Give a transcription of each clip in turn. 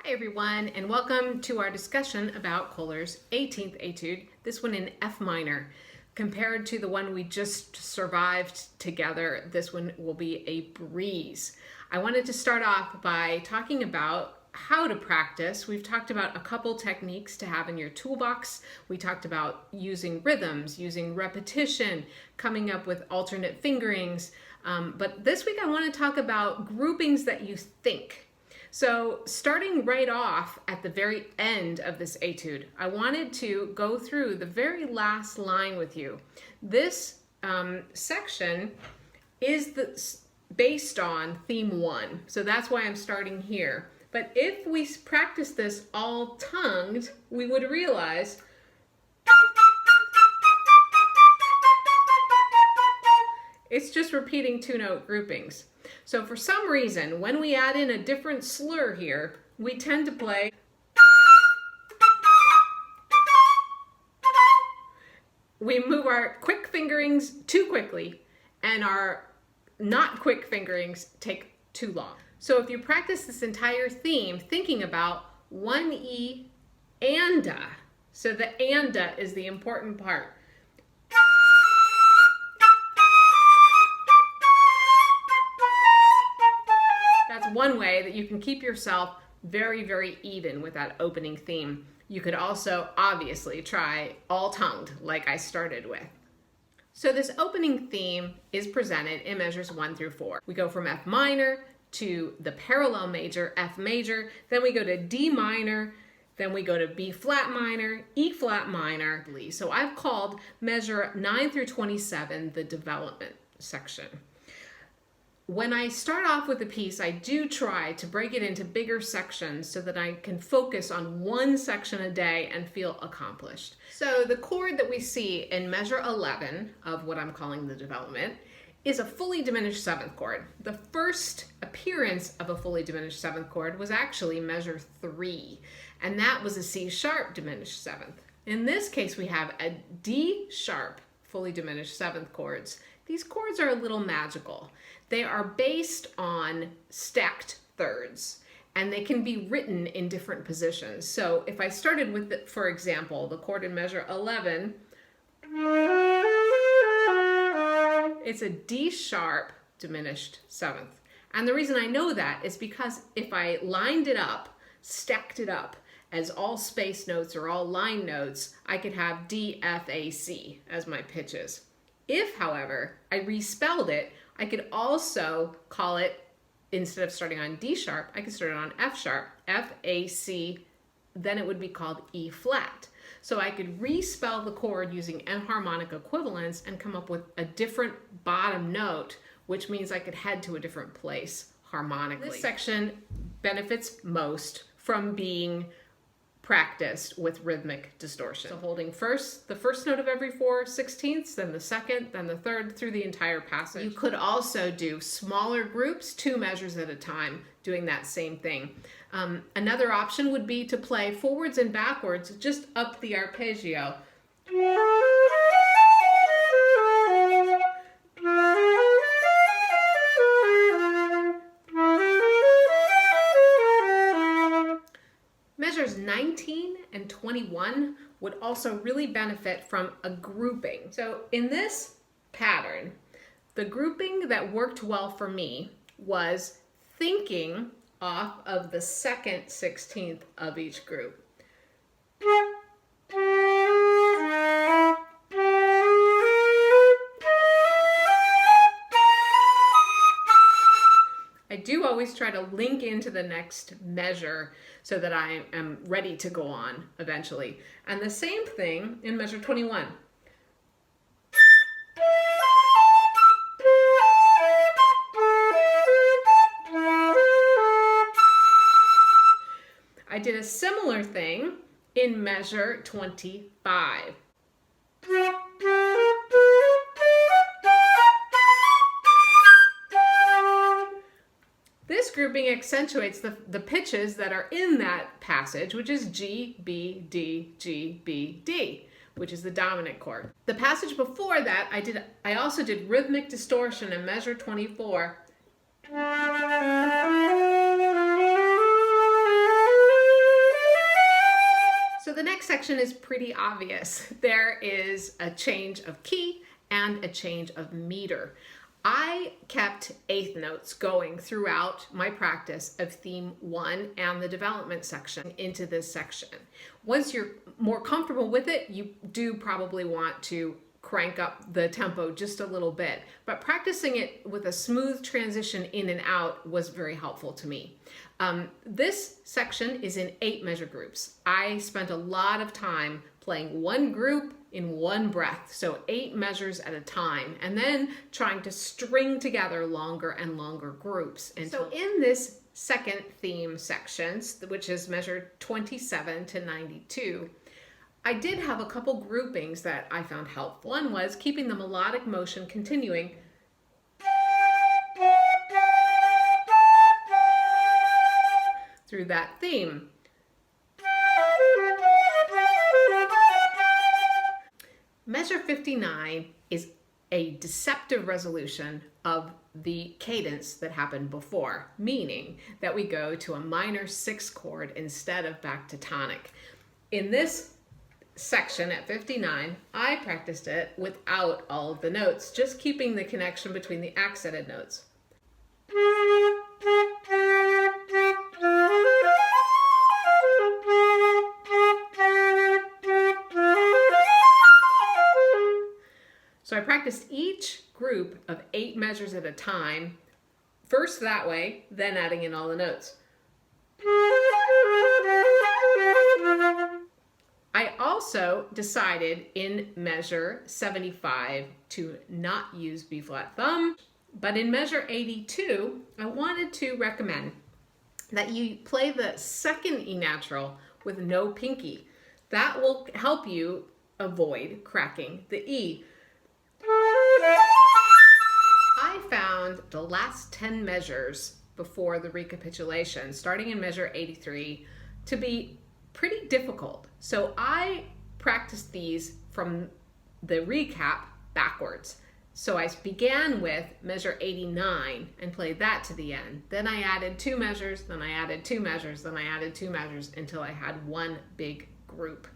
Hi everyone, and welcome to our discussion about Köhler's 18th etude, this one in F minor. Compared to the one we just survived together, this one will be a breeze. I wanted to start off by talking about how to practice. We've talked about a couple techniques to have in your toolbox. We talked about using rhythms, using repetition, coming up with alternate fingerings. But this week I want to talk about groupings that you think. So starting right off at the very end of this etude, I wanted to go through the very last line with you. This section is based on theme 1, so that's why I'm starting here. But if we practice this all tongued, we would realize it's just repeating 2-note groupings. So for some reason, when we add in a different slur here, we tend to play we move our quick fingerings too quickly, and our not quick fingerings take too long. So if you practice this entire theme thinking about one E and a, so the and a is the important part. That's one way that you can keep yourself very, very even with that opening theme. You could also obviously try all tongued like I started with. So this opening theme is presented in measures 1 through 4. We go from F minor to the parallel major, F major, then we go to D minor, then we go to B flat minor, E flat minor. So I've called measure 9 through 27 the development section. When I start off with a piece, I do try to break it into bigger sections so that I can focus on one section a day and feel accomplished. So the chord that we see in measure 11 of what I'm calling the development is a fully diminished 7th chord. The first appearance of a fully diminished 7th chord was actually measure 3, and that was a C sharp diminished 7th. In this case, we have a D sharp fully diminished 7th chords. These chords are a little magical. They are based on stacked thirds, and they can be written in different positions. So if I started with, for example, the chord in measure 11, it's a D sharp diminished 7th. And the reason I know that is because if I lined it up, stacked it up as all space notes or all line notes, I could have D, F, A, C as my pitches. If, however, I respelled it, I could also call it, instead of starting on D sharp, I could start it on F sharp, F, A, C, then it would be called E flat. So I could respell the chord using enharmonic equivalence and come up with a different bottom note, which means I could head to a different place harmonically. This section benefits most from being practiced with rhythmic distortion. So holding first, the first note of every 4/16, then the second, then the third, through the entire passage. You could also do smaller groups, 2 measures at a time, doing that same thing. Another option would be to play forwards and backwards, just up the arpeggio. Measures 19 and 21 would also really benefit from a grouping. So in this pattern, the grouping that worked well for me was thinking off of the second 16th of each group. I do always try to link into the next measure so that I am ready to go on eventually. And the same thing in measure 21. I did a similar thing in measure 25. This grouping accentuates the pitches that are in that passage, which is G, B, D, G, B, D, which is the dominant chord. The passage before that, I also did rhythmic distortion in measure 24. section is pretty obvious. There is a change of key and a change of meter. I kept eighth notes going throughout my practice of theme 1 and the development section into this section. Once you're more comfortable with it, you do probably want to crank up the tempo just a little bit, but practicing it with a smooth transition in and out was very helpful to me. This section is in 8 measure groups. I spent a lot of time playing one group in one breath, so 8 measures at a time, and then trying to string together longer and longer groups. And so in this second theme section, which is measure 27 to 92, I did have a couple groupings that I found helpful. One was keeping the melodic motion continuing through that theme. Measure 59 is a deceptive resolution of the cadence that happened before, meaning that we go to a minor 6 chord instead of back to tonic. In this section at 59, I practiced it without all of the notes, just keeping the connection between the accented notes. So I practiced each group of 8 measures at a time, first that way, then adding in all the notes. I also decided in measure 75 to not use B flat thumb, but in measure 82, I wanted to recommend that you play the second E natural with no pinky. That will help you avoid cracking the E. I found the last 10 measures before the recapitulation, starting in measure 83, to be pretty difficult. So I practiced these from the recap backwards. So I began with measure 89 and played that to the end. Then I added 2 measures, then I added 2 measures, then I added 2 measures until I had one big group.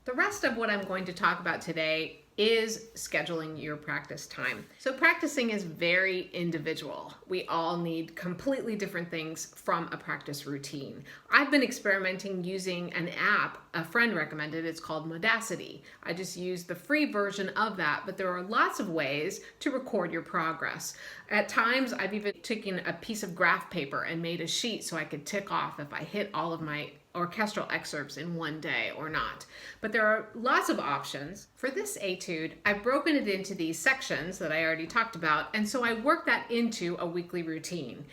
The rest of what I'm going to talk about today is scheduling your practice time. So practicing is very individual. We all need completely different things from a practice routine. I've been experimenting using an app a friend recommended. It's called Modacity. I just used the free version of that, but there are lots of ways to record your progress. At times, I've even taken a piece of graph paper and made a sheet so I could tick off if I hit all of my orchestral excerpts in one day or not. But there are lots of options. For this etude, I've broken it into these sections that I already talked about, and so I work that into a weekly routine.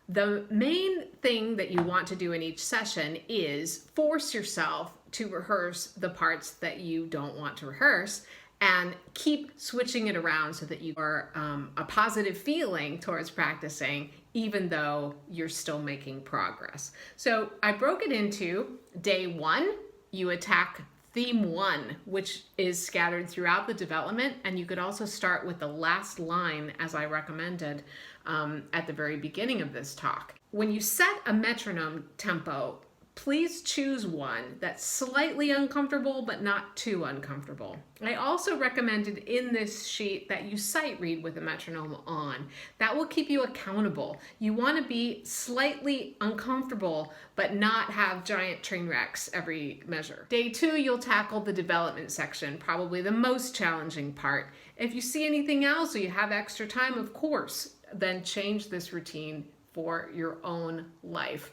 The main thing that you want to do in each session is force yourself to rehearse the parts that you don't want to rehearse, and keep switching it around so that you are a positive feeling towards practicing, even though you're still making progress. So I broke it into day 1, you attack theme 1, which is scattered throughout the development, and you could also start with the last line as I recommended at the very beginning of this talk. When you set a metronome tempo, please choose one that's slightly uncomfortable but not too uncomfortable. I also recommended in this sheet that you sight read with a metronome on. That will keep you accountable. You want to be slightly uncomfortable but not have giant train wrecks every measure. Day 2, you'll tackle the development section, probably the most challenging part. If you see anything else or you have extra time, of course, then change this routine for your own life.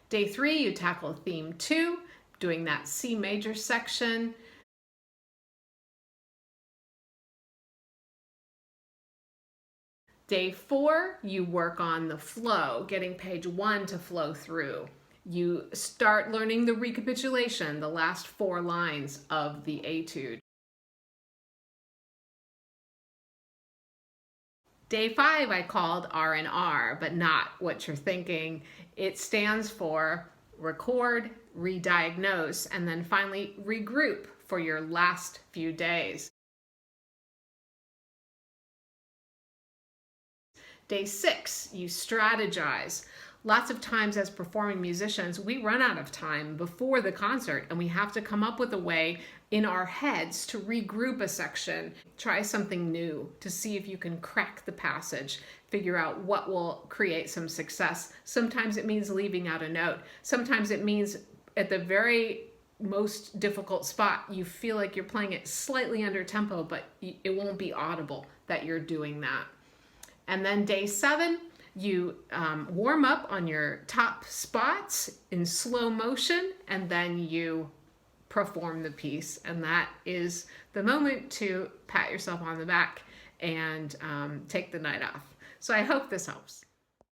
Day 3, you tackle theme 2, doing that C major section. Day 4, you work on the flow, getting page 1 to flow through. You start learning the recapitulation, the last 4 lines of the etude. Day 5 I called R&R, but not what you're thinking. It stands for record, re-diagnose, and then finally regroup for your last few days. Day 6, you strategize. Lots of times as performing musicians, we run out of time before the concert and we have to come up with a way in our heads to regroup a section, try something new to see if you can crack the passage, figure out what will create some success. Sometimes it means leaving out a note. Sometimes it means at the very most difficult spot, you feel like you're playing it slightly under tempo, but it won't be audible that you're doing that. And then day 7, you warm up on your top spots in slow motion, and then you perform the piece. And that is the moment to pat yourself on the back and take the night off. So I hope this helps.